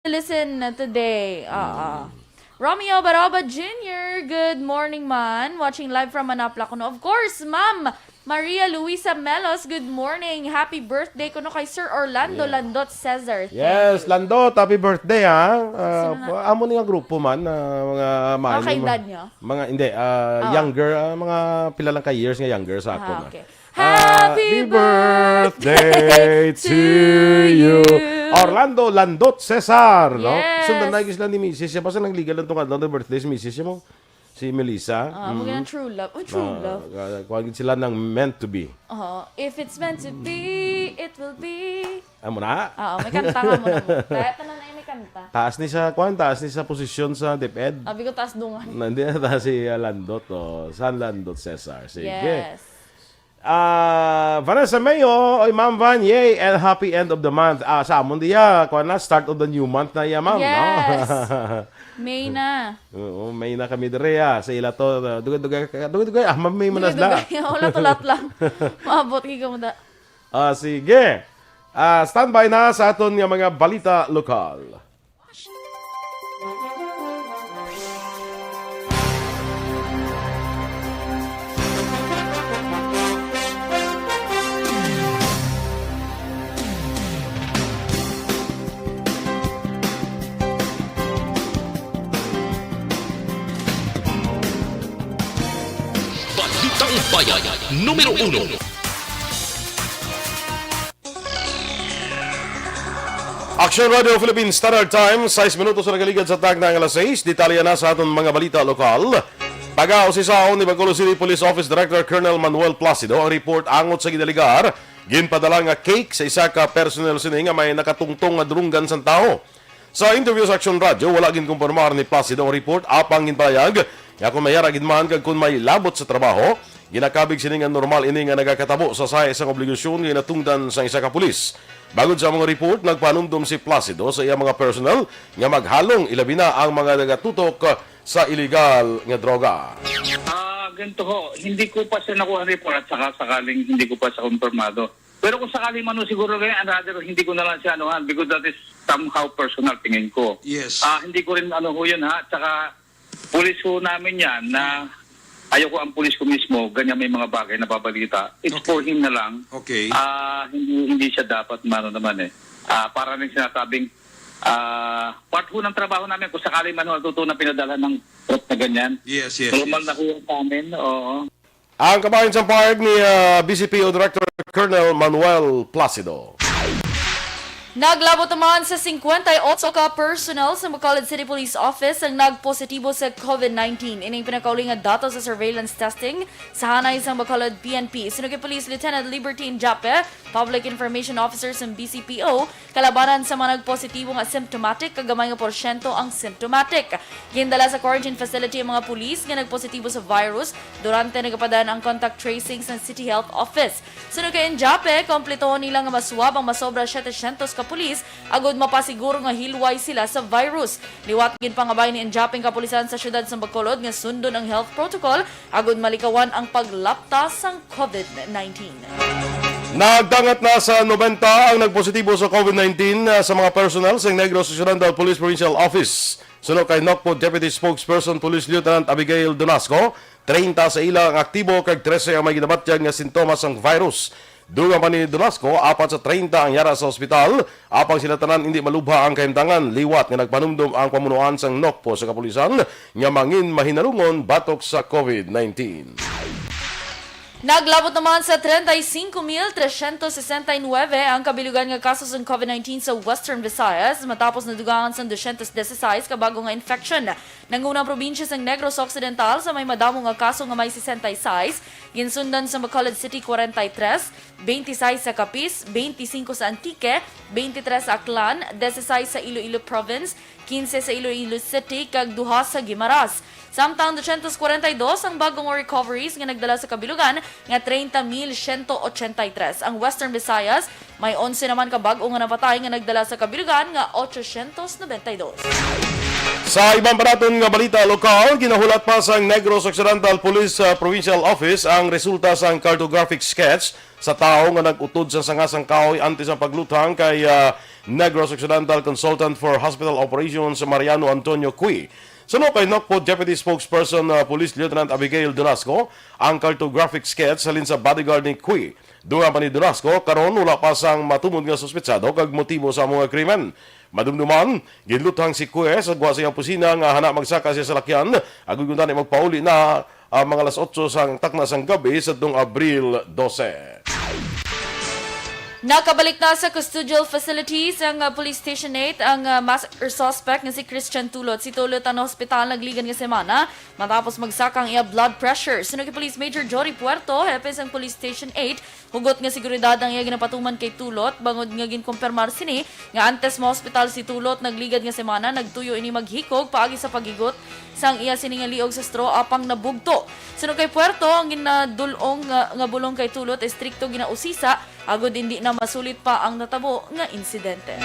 listen today. Romeo Baroba Jr., good morning man. Watching live from Manapla kuno. Of course, Ma'am Maria Luisa Melos, good morning. Happy birthday kuno kay Sir Orlando Landot Cesar. Yes, Landot, happy birthday ha. Amo ni nga grupo man, mga man. Kay dad niyo? Mga, hindi, younger, mga pila lang ka years nga younger sa ako. Okay. Happy birthday to you. Orlando Landot Cesar, no? Yes. Sundan na sila ni Mrs. Siya pa sa nang legal lang itong adlaw birthday si Mrs. Siya mo. Si Melissa. Mga true love. Oh, true love. Kuwagin sila ng meant to be. If it's meant to be, it will be. Amo na? May kanta nga mo na mo. Kaya tanan ay may kanta. Taas ni sa posisyon sa DepEd. Sabi ko taas dungan. Hindi na taas si Landot. San Landot Cesar. Sige. Yes. Vanessa Mayo, oy Ma'am Van, yay, and happy end of the month. Sa amon diya, kuha na, start of the new month na iya, Ma'am. Yes. No? May na. Oo, may na kami dire sa ila to. Dugay, Ma'am, may manas da. Wala tulat lang. Maabot ka mo da. Sige. Standby na sa aton nga mga balita lokal. Balitang Bayan, Numero 1. Aksyon Radio Philippines Standard Time, 6 minutos sa nagaligad sa tag ng alas 6. Detalya na sa aton mga balita lokal. Taga-usisaon ni Bacolod City Police Office Director Colonel Manuel Placido ang report angot sa gidaligar. Ginpadala nga cake sa isa ka personnel sini nga may nakatungtong nga drunggan sa tao. Sa interview sa Aksyon Radio, wala gin kumpirmar ni Placido ang report apang ginpayag. Ya kung mayara gidman kag kung may labot sa trabaho, ginakabig sini nga normal ini nga nagakatabo sa isang obligasyon nga natungdan sa isa ka pulis. Bagod sa mga report, nagpanumdum si Placido sa iya mga personnel nga maghalong ilabi na ang mga nagatutok sa illegal nga droga. Ganito ho, hindi ko pa siya nakuha report at saka sakaling hindi ko pa siya kumpirmado. Pero kung sakaling man siguro ganyan, rather hindi ko na lang siya anuhan because that is somehow personal tingin ko. Yes. Hindi ko rin ho yun ha, tsaka pulis ho namin yan na ayoko ang pulis ko mismo, ganyan may mga bagay na babalita. It's for him na lang. Okay. Hindi siya dapat naman eh. Para rin sinasabing part ho ng trabaho namin kung sakali man ho na pinadalhan ng trot na ganyan. Yes. Normal na ho yung sa amin, oo. Ang kabayan sa pahayag ni BCPO Director Colonel Manuel Placido. Naglabot naman sa 58 ka personnel sa Bacolod City Police Office ang nagpositibo sa COVID-19. Ining pinakauling nga datos sa surveillance testing sa hanay sa Bacolod PNP. Sinugay Police Lieutenant Libertine Jape, Public Information Officer sa BCPO, kalabanan sa mga nagpositibo nga symptomatic, kagamay nga porsyento ang symptomatic. Gindala sa quarantine facility ang mga pulis nga nagpositibo sa virus durante nagapadaan ang contact tracing sa City Health Office. Sinugay Jape, kompleto nila nga maswab ang masobra 700 ka pulis agud mapasiguro nga hilway sila sa virus. Liwat gid pangabay ni Enjaping kapulisan sa syudad sa Bacolod nga sundon ang health protocol agud malikawan ang paglaptas sang COVID-19. Nagdangat na sa 90 ang nagpositibo sa COVID-19 sa mga personnel sa Negros Occidental Police Provincial Office. Sunod kay NOCPO Deputy Spokesperson Police Lieutenant Abigail Donasco, 30 sa ila ang aktibo kag 13 ang may ginabatyag nga sintomas ng virus. Dugang pa ni Donasco, 4 sa 30 ang yara sa ospital. Apang sila tanan hindi malubha ang kahimtangan. Liwat nga nagpanumdum ang pamunuan sang NOCPO sa kapulisan nga mangin mahinalungon batok sa COVID-19. Naglabot naman sa 35,369 ang kabilugan nga kaso ng COVID-19 sa Western Visayas matapos nadugangan sa 216 kabago nga infection. Nangunang probinsya sa Negros Occidental sa may madamo nga kaso nga may 66, ginsundan sa Bacolod City 43, 26 sa Capiz, 25 sa Antique, 23 sa Aklan, 16 sa Iloilo Province, 15 sa Iloilo City kag 2 sa Guimaras. Samtang 242 ang bagong recoveries nga nagdala sa kabilugan nga 30,183. Ang Western Visayas may 11 naman ka bag-o nga napatay nga nagdala sa kabilugan nga 892. Sa ibang paraton nga balita lokal, ginahulat pa sa Negros Occidental Police Provincial Office ang resulta sa cartographic sketch sa tao nga nag-utod sa sangasang kahoy antes sa paglutang kay Negros Occidental Consultant for Hospital Operations Mariano Antonio Cui. Suno kay NOCPO Deputy Spokesperson Police Lieutenant Abigail Donasco ang cartographic sketch halin sa bodyguard ni Cui. Dunga pa ni Donasco karon wala pa sang matumod nga suspetsado kag motibo sa mga krimen. Madumduman, ginluthang si Cui sa gwa sa iyang pusina nga hana magsaka siya sa lakyan agud kunta ni magpauli na mga alas 8 sang takna sang gabi sa Abril 12. Nakabalik na sa custodial facilities ang Police Station 8 ang massacre suspect nga si Christian Tulot. Si Tulot ang hospital nagligan nga semana matapos magsakang iya blood pressure. Sunod kay Police Major Jory Puerto, hepes ang Police Station 8, hugot nga seguridad ang iya ginapatuman kay Tulot bangod nga ginkumpirmar sini nga antes mo hospital si Tulot nagligad nga semana nagtuyo ini maghikog paagi sa pagigot sang iya sini nga liog sa straw apang nabugto. Sunod kay Puerto ang ginadulong nga bulong kay Tulot strikto ginausisa agod hindi na masulit pa ang natabo nga insidente.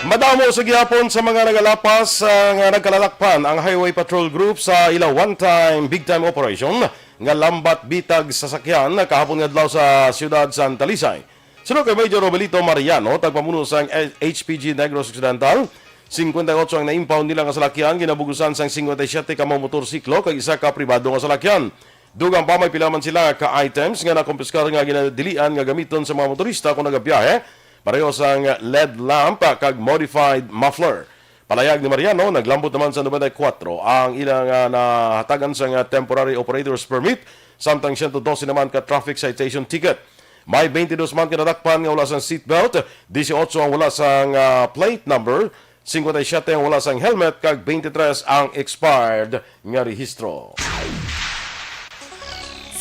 Madamo sa gihapon sa mga nagalapas nga nagkalalakpan ang Highway Patrol Group sa ila one-time, big-time operation nga lambat bitag sasakyan kahapon nga adlaw sa siyudad Santa Lisay. Sunod kay Major Robelito Mariano, tagpamuno sa HPG Negros Occidental, 58 ang na-impound nila nga salakyan, ginabugusan sang 57 ka mga motorsiklo kag isa ka pribado nga salakyan. Dugang pa may pilaman sila ka items nga nakumpiskar nga ginadilian nga gamiton sa mga motorista kung nagabiyahe, pareho sang LED lamp kag modified muffler. Palayag ni Mariano, naglambot naman sa 94 ang ilang nahatagan sa temporary operator's permit, samtang 112 naman ka traffic citation ticket. May 22 man kinadakpan nga wala sang seatbelt, 18 ang wala sang plate number, 57 ang wala sang helmet, kag 23 ang expired nga rehistro.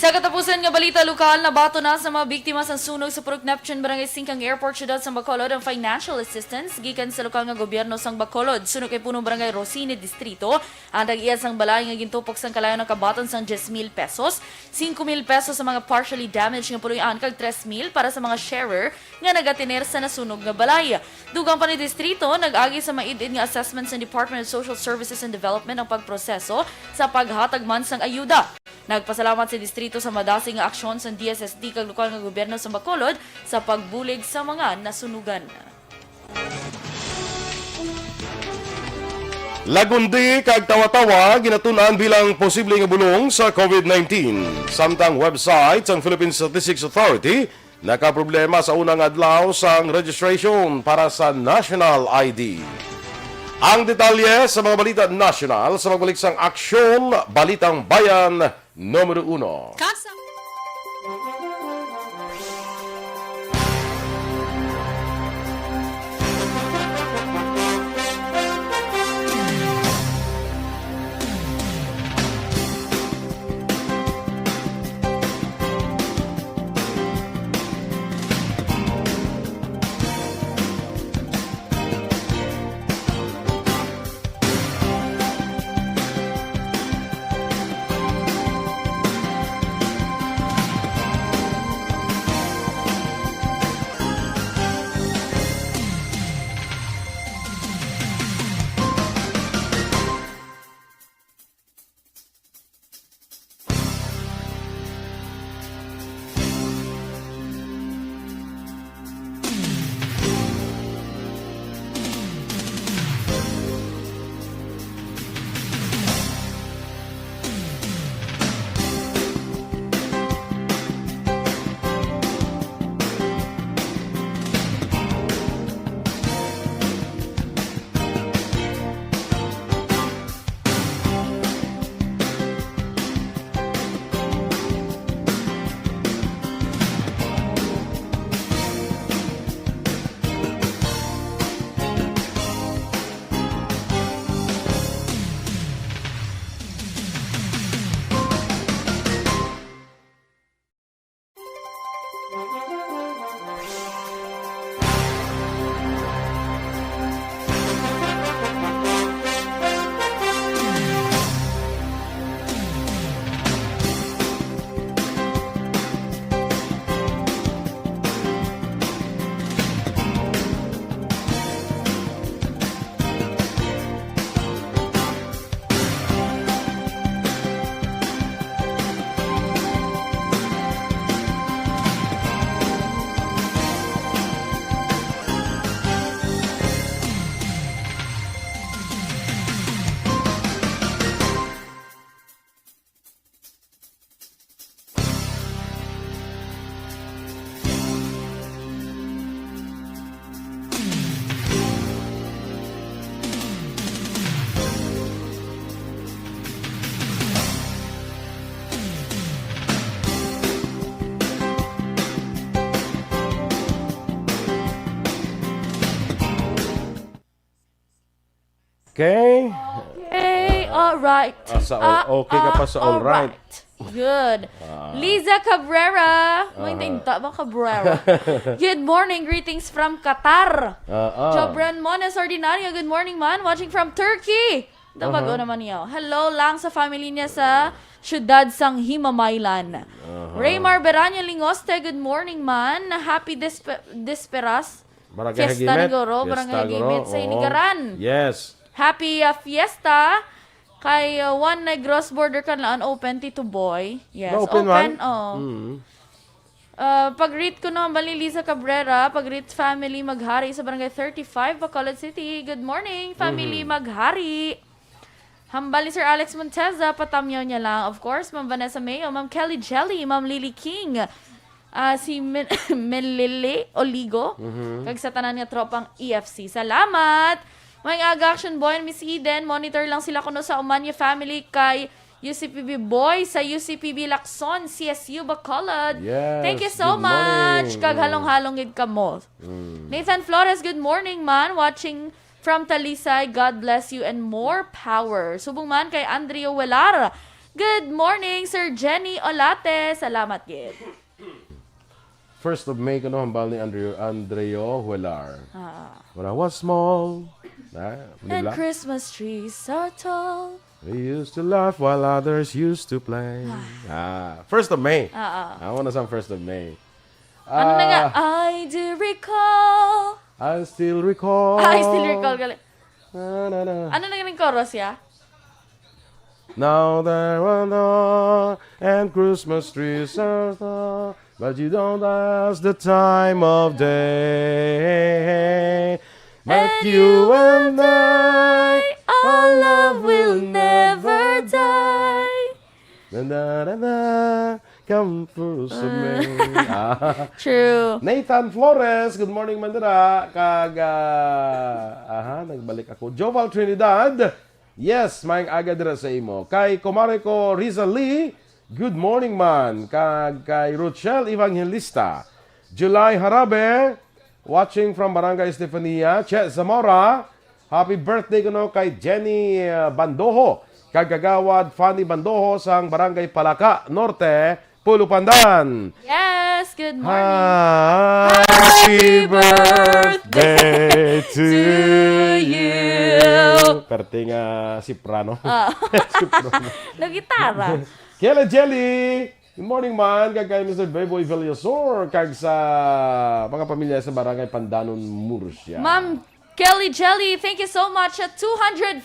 Sa katapusan nga balita lokal, nabato na sa mga biktima sa sunog sa Purok Neptune, Barangay Singkang Airport, Syudad sang Bacolod ang financial assistance gikan sa lokal nga gobyerno sang Bacolod. Sunog kay punong Barangay Rosine Distrito, ang tag-iya sang balay nga gintupok sang kalayon ng kabaton sang 10,000 pesos, 5,000 pesos sa mga partially damaged nga puluyan kag 3,000 para sa mga sharer nga nagatiner sa nasunog nga balay. Dugang pa ni distrito, nag-agi sa maidid nga assessment sa Department of Social Services and Development ang pagproseso sa paghatag man sang ayuda. Nagpasalamat si distrito sa madasing nga aksyon sa DSSD kag lokal nga gobyerno sa Bacolod sa pagbulig sa mga nasunugan. Lagundi kag tawa-tawa ginatun-an bilang posible nga bulong sa COVID-19. Samtang website sang Philippine Statistics Authority nakaproblema sa unang adlaw sang registration para sa National ID. Ang detalye sa mga balita national sa magbalik sang Aksyon, Balitang Bayan, Numero 1. Okay. Okay, alright. Okay ka pa sa alright. Good. Liza Cabrera. May nainta ba Cabrera? Good morning. Greetings from Qatar. Jobran Mones Ordinario. Good morning, man. Watching from Turkey. Dabago naman niyo. Hello lang sa family niya sa syudad sang Himamaylan. Raymar Beranyo Lingoste. Good morning, man. Happy Desperas. Barangay Fiesta Hagimit. ni Goro. Barangay Hagimit sa Inigaran. Yes. Happy fiesta kay one na cross border kan laan open Tito Boy. Yes, open. Pag-greet ko naman bali Liza Cabrera, pag-greet family Maghari sa Barangay 35, Bacolod City. Good morning, family Maghari. Hambali Sir Alex Monteza, patamyaw niya lang. Of course, Ma'am Vanessa Mayo, Ma'am Kelly Jelly, Ma'am Lily King, si Melile Oligo, kag sa tanan nga tropang EFC. Salamat! May Aksyon Boy and Miss Eden, monitor lang sila kuno sa Umanya family kay UCPB Boy sa UCPB Lacson, CSU Bacolod. Yes, thank you so good much. morning. Kag halong-halong gid kamo. Nathan Flores, good morning man. Watching from Talisay, God bless you and more power. Subong man kay Andrea Welar. Good morning, Sir Jenny Olate. Salamat gid. 1st of May ko no hambal ni Andreo Huelar. When I was small, And Christmas trees are tall. we used to laugh while others used to play. 1st of May. I want to song 1st of May. Ano na nga? I do recall. I still recall. I still recall. Gali. Na, na, na. Ano na yung chorus ya? Now there are no and Christmas trees are tall, but you don't ask the time of day. But you and I, our love will never die. na, na, na, na, come first of May. True. Nathan Flores, good morning Mandara. Nagbalik ako. Joval Trinidad, yes, maing aga dira sa imo. Kay Kumare ko Riza Lee, good morning man. Kay Rochelle Evangelista. July Harabe, watching from Barangay Estefania. Che Zamora, happy birthday ko no kay Jenny Bandoho. Kagagawad Fanny Bandoho sang Barangay Palaka Norte, Pulupandan. Yes, good morning. Happy birthday to you. Perting Soprano. Soprano. Nagitara. Kela Jelly. Good morning man. Kag kay Mr. Beboy Villasor. Kag sa mga pamilya sa Barangay Pandanon, Murcia. Ma'am Kelly Jelly, thank you so much at 250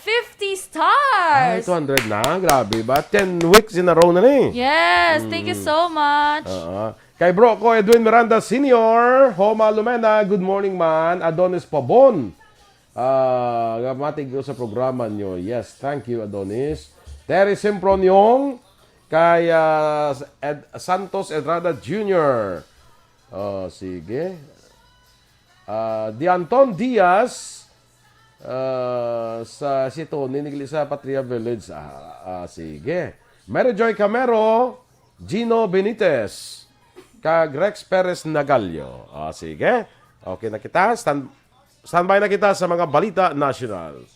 stars. 200 na. Grabe ba? 10 weeks in a row na ni. Yes, thank you so much. Kay bro ko, Edwin Miranda Sr., Homa Lumena, good morning man. Adonis Pabon. Matig ko sa programa nyo. Yes, thank you Adonis. Terry Simpronyong, kay Santos Edrada Jr. Sige. Dianton Diaz, sa Sito, ninigli sa Patria Village. Sige. Mary Joy Camero, Gino Benitez, kag Rex Perez Nagalio. Sige. Okay na kita. Standby na kita sa mga balita national.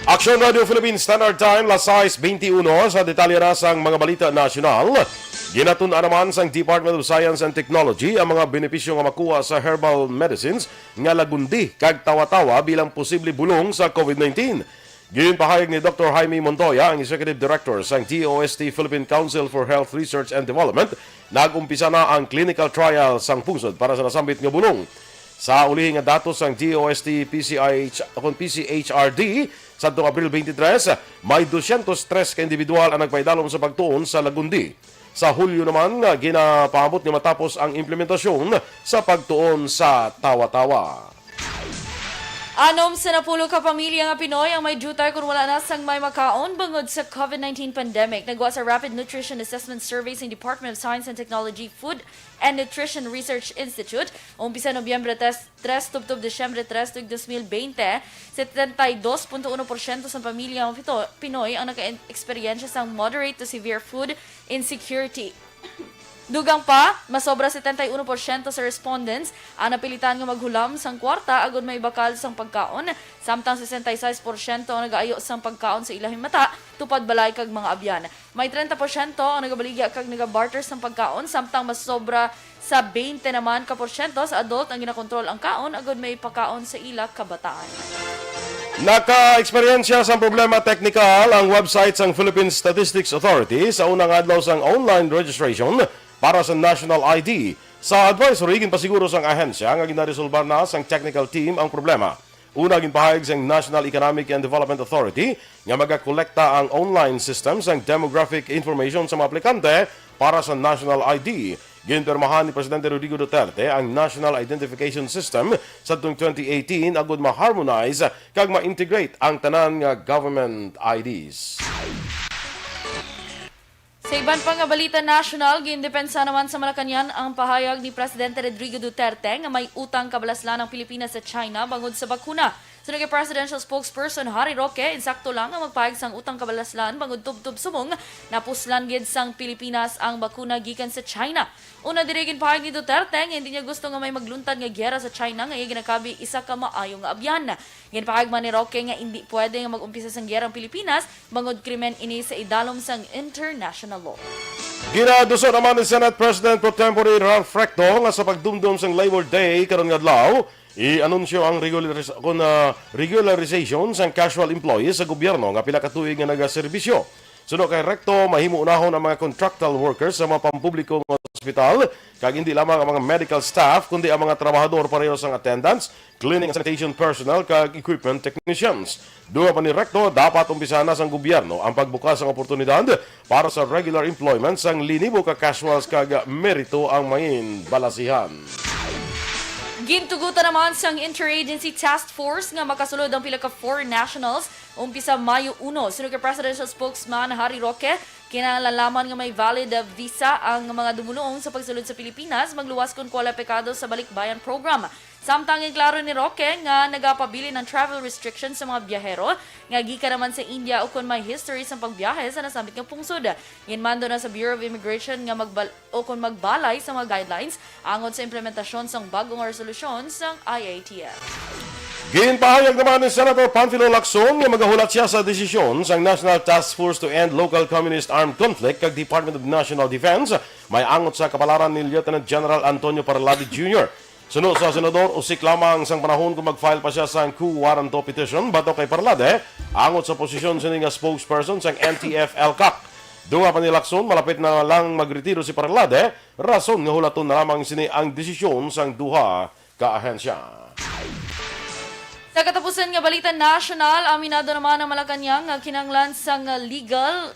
Aksyon Radio Philippines Standard Time, las 6:21 sa detalye na sang mga balita nasyonal. Ginatun-an naman sang Department of Science and Technology ang mga benepisyo nga makuha sa herbal medicines nga lagundi kag tawa-tawa bilang posible bulong sa COVID-19. Ginpahayag ni Dr. Jaime Montoya, ang Executive Director sang DOST Philippine Council for Health Research and Development, nag-umpisa na ang clinical trial sang pungsod para sa nasambit nga bulong. Sa ulihing nga datos sang DOST PCHRD sa Abril 23, may 203 ka individual ang nagpaidalom sa pagtuon sa lagundi. Sa Hulyo naman, ginapaabot nga matapos ang implementasyon sa pagtuon sa tawa-tawa. Anom sa napulo ka pamilya nga Pinoy ang may jutay kung wala na sang may makaon bangod sa COVID-19 pandemic. Nagwa sa Rapid Nutrition Assessment Survey sa Department of Science and Technology, Food and Nutrition Research Institute. Umpisa Nobyembre 3 tubtob Desyembre 3 2020, 72.1% sa pamilya ng Pinoy ang naka-eksperyensya sang moderate to severe food insecurity. Dugang pa, masobra 71% sa respondents ang napilitan nga maghulam sang kwarta agud may bakal sang pagkaon, samtang 66% ang nagaayo sang pagkaon sa ilahing mata tupad balay kag mga abyan. May 30% ang nagabaligya kag nagabarter sang pagkaon, samtang masobra sa 20 naman ka porsyento sa adult ang ginakontrol ang kaon agud may pagkaon sa ila kabataan. Naka-eksperyensya sa problema technical ang website sang Philippine Statistics Authority sa unang adlaw sang online registration para sa National ID. Sa advisory, ginpasiguro sang ahensya nga ginaresolbar na sang technical team ang problema. Una, ginpahayag sang National Economic and Development Authority nga magakolekta ang online system sang demographic information sa mga aplikante para sa National ID. Ginpermahan ni Presidente Rodrigo Duterte ang National Identification System sa 2018 agud ma-harmonize kag ma-integrate ang tanan nga government IDs. Sa iban pang nga balita national, gindepensa naman sa Malacañang ang pahayag ni Presidente Rodrigo Duterte nga may utang kabalaslan ng Pilipinas sa China bangod sa bakuna. So naging presidential spokesperson Harry Roque, insakto lang ang magpahayag sang utang kabalaslan bangod tubtob sumong napuslan gid sang Pilipinas ang bakuna gikan sa China. Una dirigin pahayag ni Duterte nga hindi niya gusto nga may magluntad nga gyera sa China nga iya ginakabi isa ka maayong nga abyan. Ginpahayag man ni Roque nga hindi pwede nga mag-umpisa sang gyera ang Pilipinas bangod krimen ini sa idalom sang international law. Ginaduso naman ni Senate President Pro Tempore Ralph Recto nga sa pagdumdum sang Labor Day karon nga adlaw, i-anunsyo ang regularization sang casual employees sa gobyerno nga pila ka tuig nga nagaserbisyo. Suno kay Recto, mahimo unahon ang mga contractual workers sa mga pampublikong ospital, kag hindi lamang ang mga medical staff, kundi ang mga trabahador pareho sang attendants, cleaning and sanitation personnel, kag equipment technicians. Duha pa ni Recto, dapat umpisa na sang gobyerno ang pagbukas ng oportunidad para sa regular employment sang linibo ka casuals kag merito ang main balasihan. Gintugutan naman sang Interagency Task Force nga makasulod ang pila ka foreign nationals umpisa Mayo 1. Sunod kay Presidential Spokesman Harry Roque, kinalalaman nga may valid visa ang mga dumulong sa pagsulod sa Pilipinas magluwas kon kwalipikado sa Balik Bayan program. Samtang klaro ni Roque nga nagapabili ng travel restrictions sa mga biyahero nga gikan naman sa India o kon may history sa pagbiyahe sa nasambit nga pungsod. Ginmando na sa Bureau of Immigration nga magbalay sa mga guidelines angod sa implementasyon sang bagong resolusyon sang IATF. Ginpahayag naman ni Senator Panfilo Lacson nga magahulat siya sa desisyon sang National Task Force to End Local Communist Armed Conflict kag Department of National Defense may angot sa kapalaran ni Lieutenant General Antonio Parlade Jr. Sunod sa senador, usik lamang sang panahon kung mag-file pa siya sang coup warranto petition bato kay Parlade, angot sa posisyon siya nga spokesperson sang NTF-ELCAC. Dunga pa ni Lacson, malapit na lang magretiro si Parlade, rason nga hulaton na lamang sini ang desisyon sang duha ka ahensya. Sa katapusan nga balita national, aminado naman ang Malacañang nga kinanglan sang legal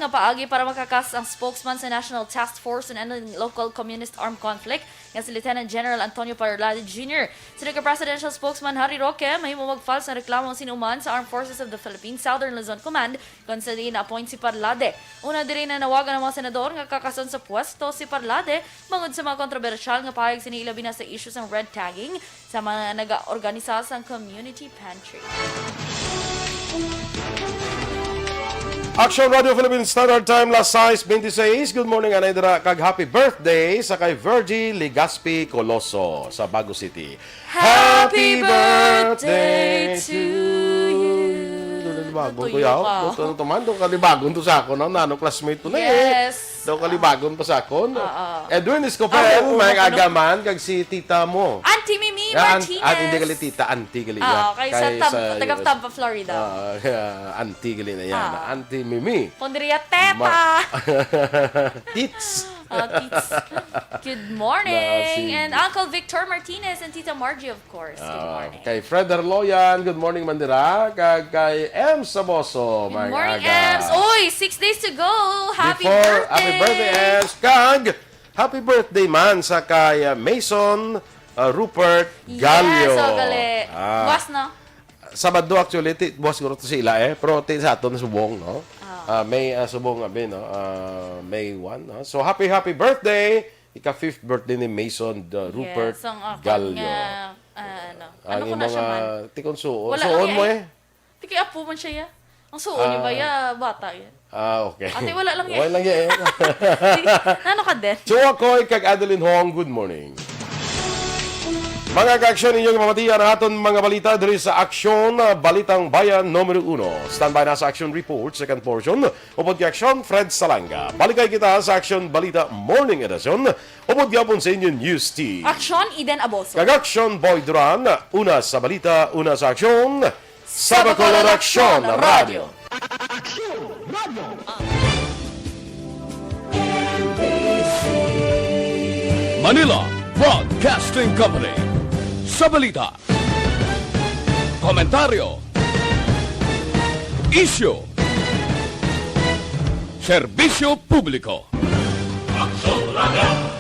nga paagi para makakas ang spokesman sa National Task Force on Ending Local Communist Armed Conflict nga si Lieutenant General Antonio Parlade Jr. Sino ka Presidential Spokesman Harry Roque, mahimo mag-file sa reklamo sinuman sa Armed Forces of the Philippines Southern Luzon Command kung sa din na-appoint si Parlade. Una din na nawagan ng mga senador nga kakason sa pwesto si Parlade bangod sa mga kontrobersyal nga pahayag sinilabi na sa issues ng red tagging sa mga nag-organisa sa community pantry. Aksyon Radio Philippines Standard Time, las 6:26. Good morning, Anaydra, kag happy birthday sa kay Virgie Legaspi Coloso sa Bago City. Happy birthday to you. kalibagon ko Tuyo yaw. ka. Doon tuman, doon kalibagon to sa ako. Nano classmate to na Yes. Daw kalibagon pa sa ako. Edwin Ah, Escopel, oo, may ano? agaman, kag si tita mo. Auntie Mimi Yeah, Martinez. hindi gali tita, auntie gali. Kay taga Tampa, Florida. Auntie gali na yan. Auntie Mimi. Pondria Teta. Tits. Tits. Good morning. Sige. And Uncle Victor Martinez and Tita Margie, of course. Good morning. Kay Fred Herloyan, good morning Mandira. Kay M. Saboso, Good may morning, aga. Ems. Oy, 6 days to go. Happy Before, birthday. Happy birthday, Ems. Kag, happy birthday man sa kay Mason Rupert Gallo. Yes, so gali. Bas na. Sabado actually, boss ko to sila pero sa ato na subong, no? May subong abi, no? May 1, no? So happy birthday. Ika 5th birthday ni Mason Rupert Yes, ang akong Gallo. ano ko na siya man. Tikon suon. Wala Suon lang mo Tiki apo man siya ya. Ang suon niya ba ya? Bata yan. Okay. Ate, wala lang Wala lang yan. Nano ka din? Chua Koy kag Adeline Hong, good morning. Mga ka-aksyon inyong mamatiyan ang aton mga balita diri sa Aksyon, Balitang Bayan Numero 1. Standby na sa Aksyon Report, second portion. Upod kay Aksyon, Fred Salanga. Balikay kita sa Aksyon Balita Morning Edition. Upod gyapon sa inyong News Team. Aksyon, Eden Aboso. Kag-Aksyon Boy Duran, una sa balita, una sa Aksyon. Sa Bacolod Aksyon Radio. Manila Broadcasting Company. Sa balita, komentaryo, isyu, serbisyo publiko. Aksyon Radio.